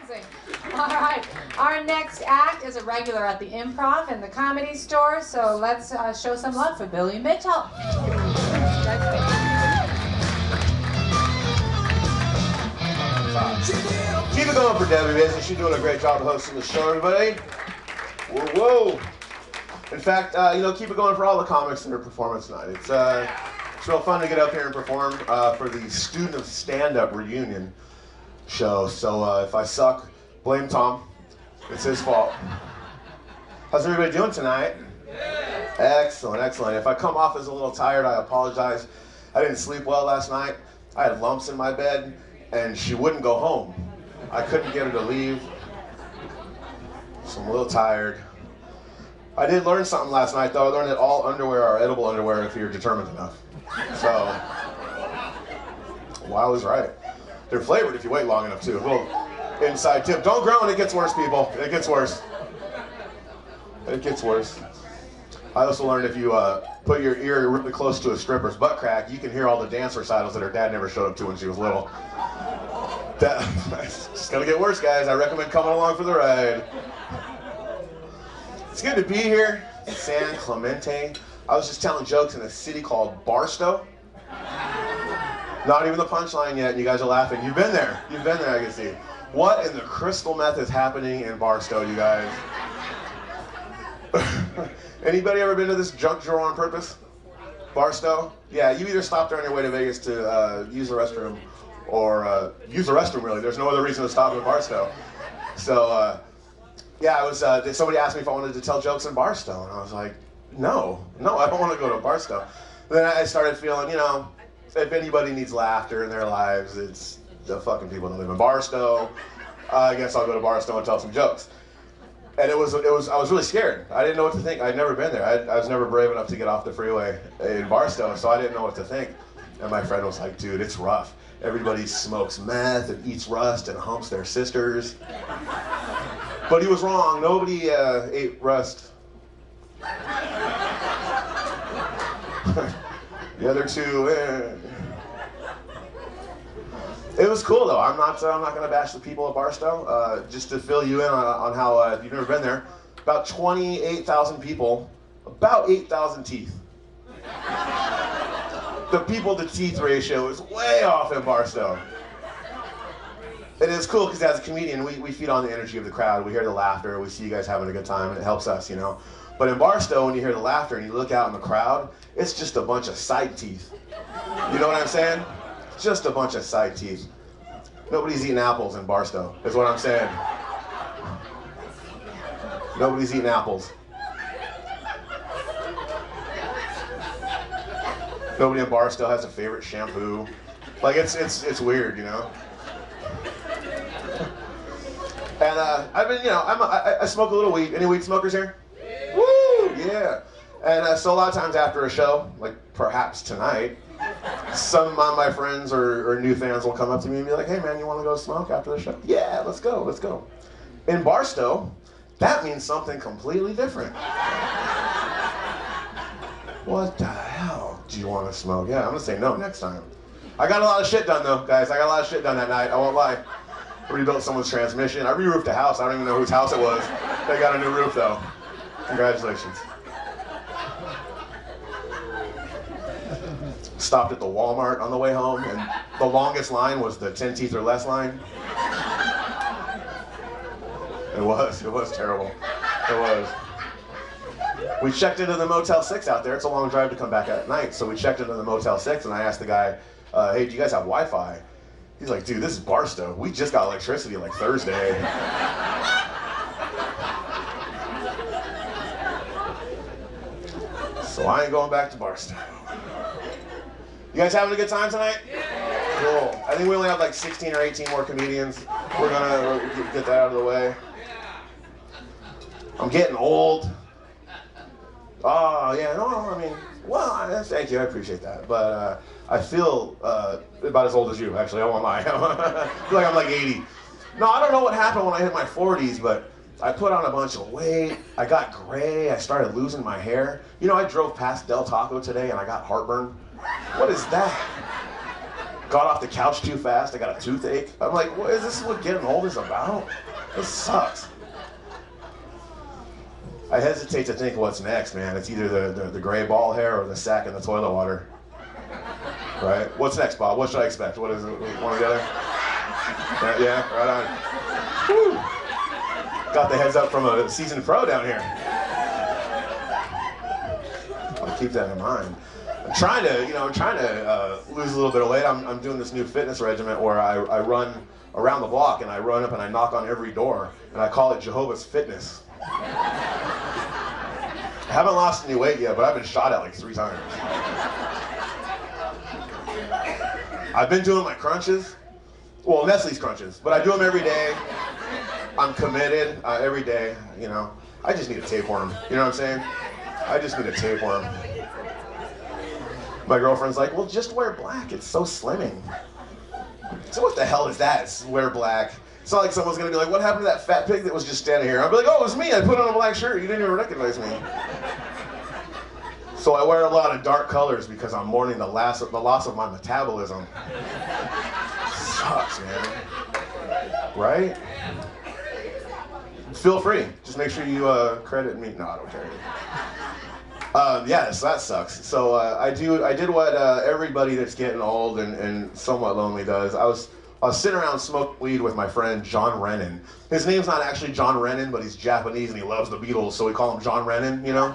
amazing. All right. Our next act is a regular at the Improv and the Comedy Store, so let's show some love for Billy Mitchell. Keep it going for Debbie, man. She's doing a great job of hosting the show, everybody. Whoa, whoa. In fact, keep it going for all the comics in their performance tonight. It's real fun to get up here and perform for the Student of Stand-Up reunion show. So if I suck, blame Tom. It's his fault. How's everybody doing tonight? Excellent, excellent. If I come off as a little tired, I apologize. I didn't sleep well last night. I had lumps in my bed, and she wouldn't go home. I couldn't get her to leave, so I'm a little tired. I did learn something last night, though. I learned that all underwear are edible underwear if you're determined enough. So, well, I was right. They're flavored if you wait long enough, too. A little inside tip. Don't groan, it gets worse, people. It gets worse. It gets worse. I also learned if you put your ear really close to a stripper's butt crack, you can hear all the dance recitals that her dad never showed up to when she was little. It's just gonna get worse, guys. I recommend coming along for the ride. It's good to be here, San Clemente. I was just telling jokes in a city called Barstow. Not even the punchline yet, and you guys are laughing. You've been there. You've been there, I can see. What in the crystal meth is happening in Barstow, you guys? Anybody ever been to this junk drawer on purpose? Barstow? Yeah, you either stopped there on your way to Vegas to use the restroom, or use the restroom, really. There's no other reason to stop at Barstow. So, yeah, I was. Somebody asked me if I wanted to tell jokes in Barstow, and I was like, no, I don't want to go to Barstow. Then I started feeling, if anybody needs laughter in their lives, it's the fucking people that live in Barstow. I guess I'll go to Barstow and tell some jokes. And I was really scared. I didn't know what to think. I'd never been there. I was never brave enough to get off the freeway in Barstow, so I didn't know what to think. And my friend was like, dude, it's rough. Everybody smokes meth and eats rust and humps their sisters. But he was wrong. Nobody ate rust. The other two, It was cool though. I'm not going to bash the people of Barstow. Just to fill you in on how, if you've never been there, about 28,000 people, about 8,000 teeth. The people to teeth ratio is way off in Barstow. It is cool because as a comedian, we feed on the energy of the crowd. We hear the laughter. We see you guys having a good time, and it helps us, But in Barstow, when you hear the laughter and you look out in the crowd, it's just a bunch of side teeth. You know what I'm saying? Just a bunch of side teeth. Nobody's eating apples in Barstow, is what I'm saying. Nobody's eating apples. Nobody in Barstow has a favorite shampoo. Like, it's weird, And I've been, I smoke a little weed. Any weed smokers here? Yeah. Woo, yeah. And so a lot of times after a show, like perhaps tonight, some of my friends or new fans will come up to me and be like, hey man, you want to go smoke after the show? Yeah, let's go. In Barstow, that means something completely different. What the hell do you want to smoke? Yeah, I'm going to say no next time. I got a lot of shit done though, guys. I got a lot of shit done that night, I won't lie. I rebuilt someone's transmission. I re-roofed a house. I don't even know whose house it was. They got a new roof though. Congratulations. Stopped at the Walmart on the way home, and the longest line was the 10 teeth or less line. It was terrible. It was. We checked into the Motel 6 out there. It's a long drive to come back at night, so we checked into the Motel 6, and I asked the guy, hey, do you guys have Wi-Fi? He's like, dude, this is Barstow. We just got electricity like Thursday. So I ain't going back to Barstow. You guys having a good time tonight? Yeah. Cool. I think we only have like 16 or 18 more comedians. We're gonna get that out of the way. I'm getting old. Oh, yeah, no, I mean, well, thank you, I appreciate that. But I feel about as old as you, actually, I won't lie. I feel like I'm like 80. No, I don't know what happened when I hit my 40s, but I put on a bunch of weight, I got gray, I started losing my hair. I drove past Del Taco today and I got heartburn. What is that? got off the couch too fast, I got a toothache. I'm like, what is this what getting old is about? This sucks. I hesitate to think what's next, man. It's either the gray ball hair or the sack in the toilet water. Right? What's next, Bob? What should I expect? What is it? One or the other? Yeah, right on. Woo. Got the heads up from a seasoned pro down here. I'll keep that in mind. I'm trying to lose a little bit of weight. I'm doing this new fitness regimen where I run around the block and I run up and I knock on every door and I call it Jehovah's Fitness. I haven't lost any weight yet, but I've been shot at like 3 times. I've been doing my crunches. Well, Nestle's crunches, but I do them every day. I'm committed every day, you know. I just need a tapeworm, you know what I'm saying? I just need a tapeworm. My girlfriend's like, well, just wear black, it's so slimming. So what the hell is that? It's wear black. It's not like someone's gonna be like, what happened to that fat pig that was just standing here? I'll be like, oh, it was me, I put on a black shirt, you didn't even recognize me. So I wear a lot of dark colors because I'm mourning the loss of my metabolism. Sucks, man. Right? Feel free. Just make sure you credit me. No, I don't care. Yes, that sucks. So I did what everybody that's getting old and somewhat lonely does. I was sitting around smoking weed with my friend John Lennon. His name's not actually John Lennon, but he's Japanese and he loves the Beatles, so we call him John Lennon, you know?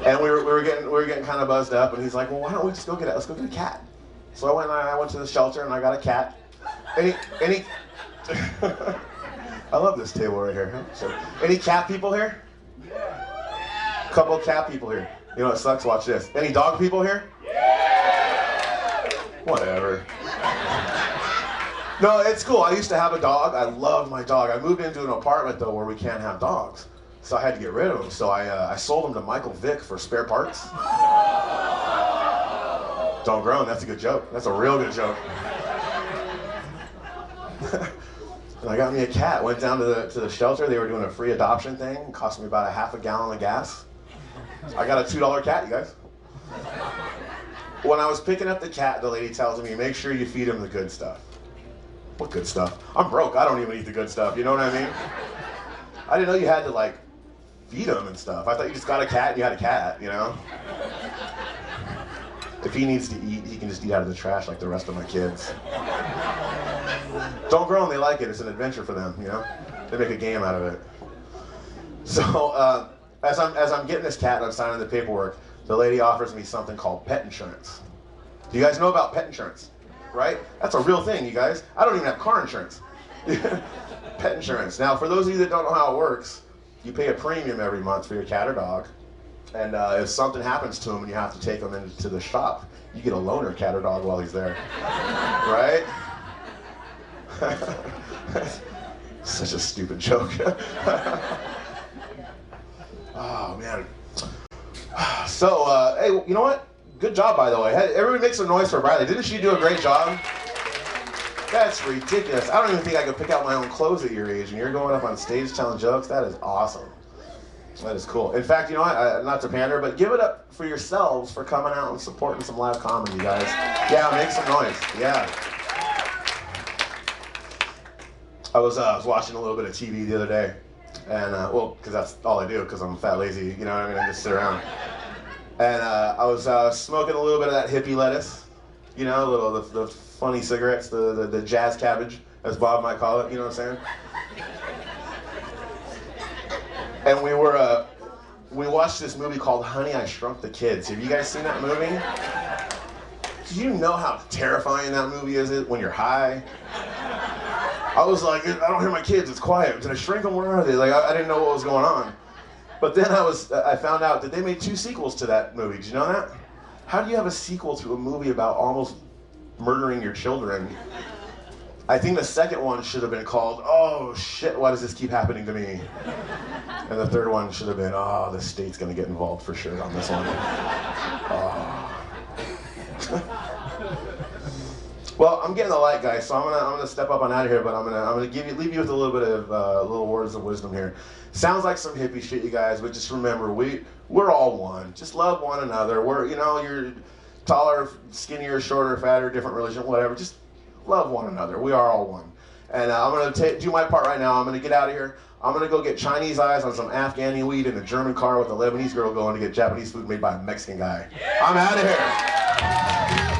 And we were getting kind of buzzed up, and he's like, well, why don't we just let's go get a cat. So I went to the shelter and I got a cat. Any I love this table right here. Huh? So, any cat people here? Yeah. Couple of cat people here. You know what sucks? Watch this. Any dog people here? Yeah. Whatever. No, it's cool. I used to have a dog. I love my dog. I moved into an apartment though where we can't have dogs. So I had to get rid of him. So I sold him to Michael Vick for spare parts. Don't groan, that's a good joke. That's a real good joke. And I got me a cat. Went down to the shelter. They were doing a free adoption thing. It cost me about a half a gallon of gas. I got a $2 cat, you guys. When I was picking up the cat, the lady tells me, make sure you feed him the good stuff. What good stuff? I'm broke. I don't even eat the good stuff. You know what I mean? I didn't know you had to like feed him and stuff. I thought you just got a cat and you had a cat, you know? If he needs to eat, he can just eat out of the trash like the rest of my kids. Don't groan, they like it. It's an adventure for them, you know? They make a game out of it. So, as I'm getting this cat and I'm signing the paperwork, the lady offers me something called pet insurance. Do you guys know about pet insurance? Right? That's a real thing, you guys. I don't even have car insurance. Pet insurance. Now, for those of you that don't know how it works, you pay a premium every month for your cat or dog. And if something happens to him and you have to take him into the shop, you get a loaner cat or dog while he's there. Right? Such a stupid joke. Oh, man. So, hey, you know what? Good job, by the way. Hey, everybody make some noise for Bradley. Didn't she do a great job? That's ridiculous. I don't even think I could pick out my own clothes at your age, and you're going up on stage telling jokes? That is awesome. That is cool. In fact, you know what? Not to pander, but give it up for yourselves for coming out and supporting some live comedy, you guys. Yeah, make some noise. Yeah. I was watching a little bit of TV the other day, and well, because that's all I do, because I'm fat, lazy, you know what I mean? I just sit around. And I was smoking a little bit of that hippie lettuce, you know, the funny cigarettes, the jazz cabbage, as Bob might call it, you know what I'm saying? And we watched this movie called Honey, I Shrunk the Kids. Have you guys seen that movie? Do you know how terrifying that movie is when you're high? I was like, I don't hear my kids, it's quiet. Did I shrink them? Where are they? Like, I didn't know what was going on. But then I found out that they made 2 sequels to that movie. Did you know that? How do you have a sequel to a movie about almost murdering your children? I think the second one should have been called, oh shit, why does this keep happening to me? And the third one should have been, oh, the state's gonna get involved for sure on this one. Oh. Well, I'm getting the light, guys, so I'm gonna step up on out of here, but I'm gonna leave you with a little bit of little words of wisdom here. Sounds like some hippie shit, you guys, but just remember, we're all one. Just love one another. You're taller, skinnier, shorter, fatter, different religion, whatever. Just love one another. We are all one. And I'm gonna do my part right now. I'm gonna get out of here. I'm gonna go get Chinese eyes on some Afghani weed in a German car with a Lebanese girl going to get Japanese food made by a Mexican guy. I'm out of here.